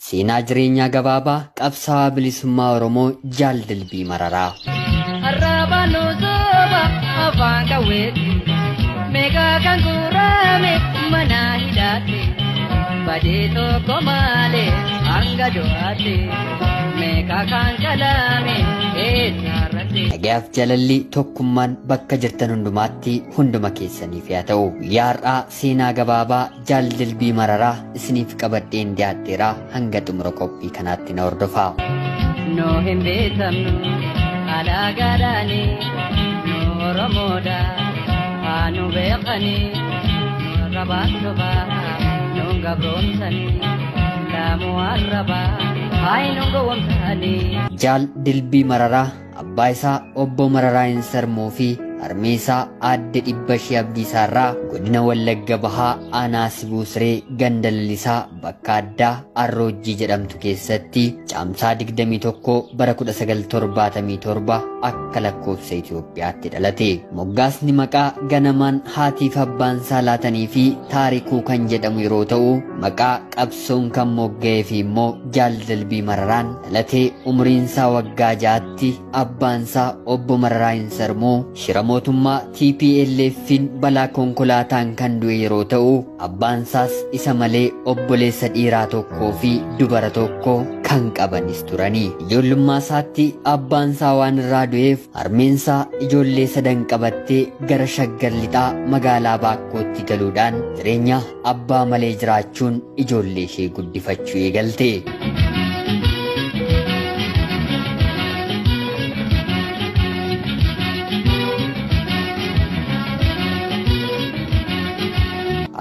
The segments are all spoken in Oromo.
Seenaa jireenyaa gabaabaa qabsaa'aa bilisummaa Oromoo Jaal Dilbii Mararaa. Arraba nuusuba afaan qawweetti meeqa kan gurame mana hidhaatti badee tokko malee hanga du'aatti meeqa kan qalame eessarratti. Nagaaf jalalli tokkummaan bakka jirtan hundumaatti hunduma keessaniif yaa ta'u. Yaar'aa seenaa gabaabaa Jaal Dilbii Mararaa isiniif qabadheen dhiyaadheera hanga xumura qophii kanaatti na hordofaa. No hin beekamnu alaagaadhaani nu Oromoodha anu beekani rabaan sobaa nu gabroomsani laamu arrabaa hayi nu gowwomsani. Jaal Dilbii Mararaa abbaa isaa obbo Mararaa hin sarmuu fi harmee isaa aadde Dhibbashee Abdiisaarraa godina Wallagga Bahaa aanaa Sibuusree ganda lalisaa bakka addaa Arroojjii jedhamtu keessatti caamsaa 21 bara 1977 akka lakkoofsa Itoophiyaatti dhalate. Moggaasni maqaa ganamaan haatiif abbaan isaa laatanii fi taarikuu kan jedhamu yeroo ta'u maqaa qabsoon kan mogga'ee fi immoo Jaal Dilbii Mararaan dhalatee umriin isaa waggaa 6tti abbaan isaa obbo Mararaa hin sarmuu shira mootummaa TPLF'n balaa konkolaataan kan du'e yeroo ta'u abbaan isaas isa malee obboleessa dhiiraa tokkoo fi dubara tokko kan qabanis turani. Ijoollummaa isaatti abbaan isaa waan irraa du'eef harmeen isaa ijoollee 3 qabattee gara Shaggar Lixaa magaalaa Baakkootti galuudhaan jireenya abbaa malee jiraachuun ijoollee ishee guddifachuu eegalte.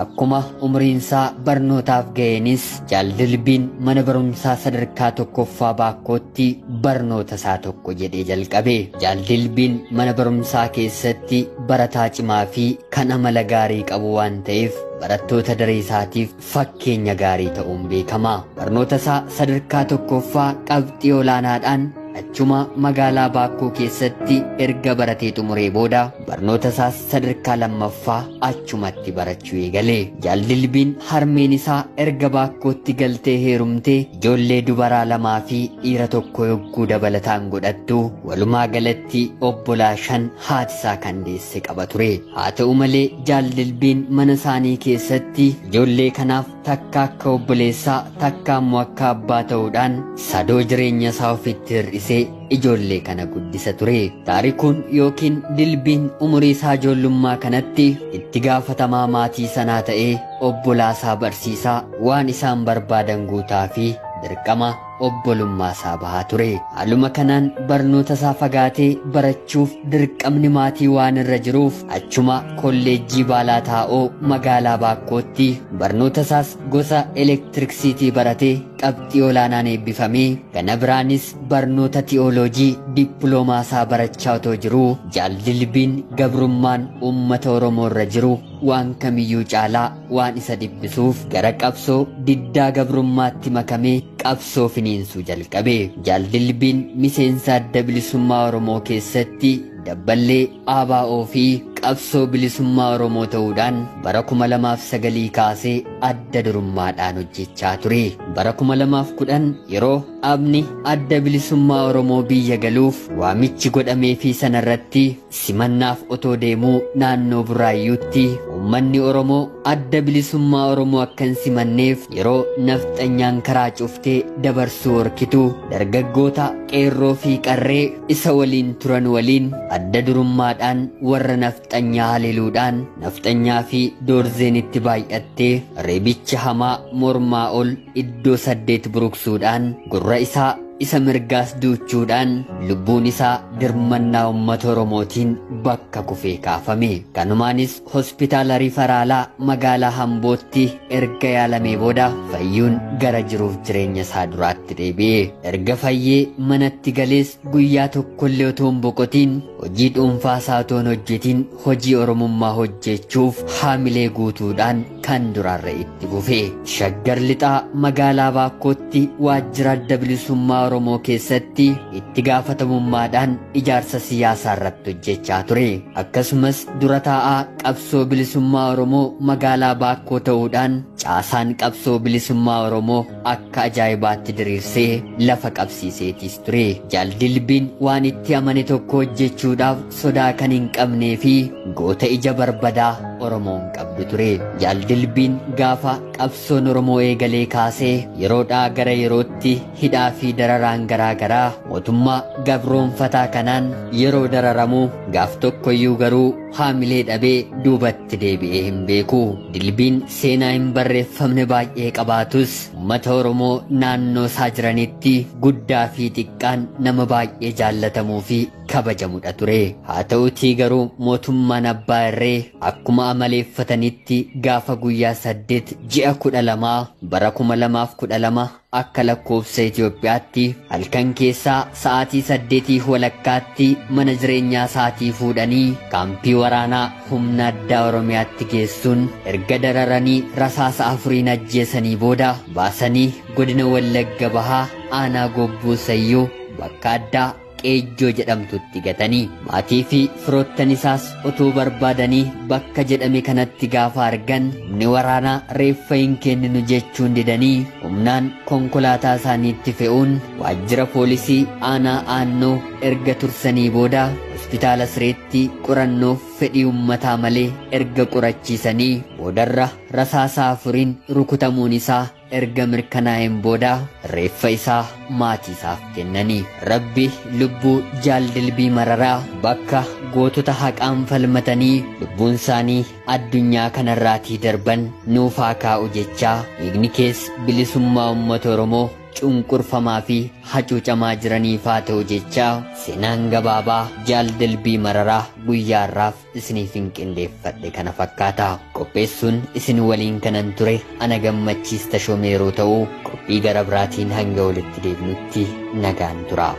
Akkuma umriin isaa barnootaaf ga'eenis Jaal Dilbiin mana barumsaa sadarkaa tokkoffaa Baakkootti barnoota isaa tokko jedhee jalqabe. Jaal Dilbiin mana barumsaa keessatti barataa cimaa fi kan amala gaarii qabu waan ta'eef barattoota daree isaatiif fakkeenya gaarii ta'uun beekama. Barnoota isaa sadarkaa tokkoffaa qabxii olaanaadhaan achuma magaalaa Baakkoo keessatti erga baratee xumuree booda barnoota isaas sadarkaa lammaffaa achumatti barachuu eegale. Jaal Dilbiin harmeen isaa erga Baakkootti galtee heerumtee ijoollee dubaraa 2 fi dhiira 1 yogguu dabalataan godhattu walumaa galatti obbolaa 5 haati isaa kan deesse qaba ture. Haa ta'u malee Jaal Dilbiin mana isaanii keessatti ijoollee kanaaf takka akka obboleessaa takka immoo akka abbaa ta'uudhaan sadoo jireenya isaa ofitti hir'isee ijoollee kana guddisa ture. Taarikuun yookiin Dilbiin umurii isaa ijoollummaa kanatti itti gaafatamaa maatii sanaa ta'ee obbolaa isaa barsiisaa waan isaan barbaadan guutaa fi dirqama obbolummaa isaa bahaa ture. Haaluma kanaan barnoota isaa fagaatee barachuuf dirqamni maatii waan irra jiruuf achuma kolleejjii Baalaataa'oo magaalaa Baakkootti barnoota isaas gosa elektiriksiitii baratee qabxii olaanaan eebbifamee kana biraanis barnoota tiyooloojii dippiloomaa isaa barachaa otoo jiruu Jaal Dilbiin gabrummaan uummata Oromoo irra jiru waan kamiyyuu caalaa waan isa dhibbisuuf gara qabsoo diddaa gabrummaatti makamee qabsoo finiinsuu jalqabe. Jaal Dilbiin miseensa adda bilisummaa Oromoo keessatti dabballee ABO fi qabsoo bilisummaa Oromoo ta'uudhaan bara 2009 kaasee adda durummaadhaan hojjechaa ture. Bara 2010 yeroo dhaabni adda bilisummaa Oromoo biyya galuuf waamichi godhamee fi sanarratti simannaaf otoo deemuu naannoo Buraayyuutti uummanni Oromoo adda bilisummaa Oromoo akka hin simanneef yeroo nafxanyaan karaa cuftee dabarsuu horkitu dargaggoota qeerroo fi qarree isa waliin turan waliin adda durummaadhaan warra nafxanyaa haleeluudhaan nafxanyaa fi doorzeen itti baay'attee reebicha hamaa mormaa ol iddoo 8 buruqsuudhaan gurra isaa isa mirgaas duuchuudhaan lubbuun isaa dirmannaa uummata Oromootiin bakka kufee kaafame. Kanumaanis hospitaala rifaraalaa magaalaa Hambootti erga yaalamee booda fayyuun gara jiruuf jireenya isaa duraatti deebi'e. Erga fayyee manatti galees guyyaa tokkollee otoo hin boqotiin hojii dhuunfaa isaa otoo hin hojjetin hojii Oromummaa hojjechuuf haamilee guutuudhaan kan duraarra itti fufe. Shaggar Lixaa magaalaa Baakkootti waajjira adda bilisummaa Oromoo keessatti itti gaafatamummaadhaan ijaarsa siyaasaa irratti hojjechaa ture. Akkasumas dura taa'aa qabsoo bilisummaa Oromoo magaalaa Baakkoo ta'uudhaan caasaan qabsoo bilisummaa Oromoo akka ajaa'ibaatti diriirsee lafa qabsiiseetis ture. Jaaldilbiin waan itti amane tokko hojjechuudhaaf sodaa kan hin qabnee fi goota ija barbadaa Oromoon qabdu ture. Jaaldilbiin gaafa qabsoon Oromoo eegalee kaasee yeroodhaa gara yerootti hidhaa fi dararaan garaagaraa mootummaa gabroonfataa kanaan yeroo dararamu gaaf tokkoyyuu garuu haamilee dhabee duubatti deebi'ee hin beeku. Dilbiin seenaa hin barreeffamne baay'ee qabaatus uummata Oromoo naannoo isaa jiranitti guddaa fi xiqqaan nama baay'ee jaallatamuu fi kabajamudha ture. Haa ta'utii garuu mootummaan Abbaa Irree akkuma amaleeffatanitti gaafa guyyaa 8 ji'a 12 bara 2012 akka lakkoofsa Itoophiyaatti halkan keessaa sa'aatii 8 walakkaatti mana jireenyaa isaatii fuudhanii kaampii waraanaa humna addaa Oromiyaatti geessuun erga dararanii rasaasa 4 ajjeesanii booda baasanii godina Wallagga Bahaa aanaa Gobbuu Sayyoo bakka addaa Qeejjoo jedhamtutti gatanii maatii fi firoottan isaas otoo barbaadanii bakka jedhame kanatti gaafa argan humni waraanaa reeffa hin kenninu jechuun didanii humnaan konkolaataa isaaniitti fe'uun waajjira poolisii aanaa Aannoo erga tursanii booda hospitaala Sireetti qorannoof fedhii ummataa malee erga qorachiisanii boodarra rasaasa 4 rukutamuun isaa erga mirkanaa'een booda reeffa isaa maatii isaaf kennanii. Rabbi lubbuu Jaaldilbii Mararaa bakka gootota haqaan falmatanii lubbuun isaanii addunyaa kanarraatii darban nuuf haa kaa'u jechaa dhiigni kees bilisummaa uummata Oromoo cunqurfamaa fi hacuucamaa jiraniif haa ta'u jechaa seenaan gabaabaa Jaaldilbii Mararaa guyyaarraaf isiniif hin qindeeffadhe kana fakkaata. Qopheessuun isin waliin kanan ture ana Gammachiis Tashoomeeroo ta'uu qophii gara biraatiin hanga walitti deebinutti nagaan tura.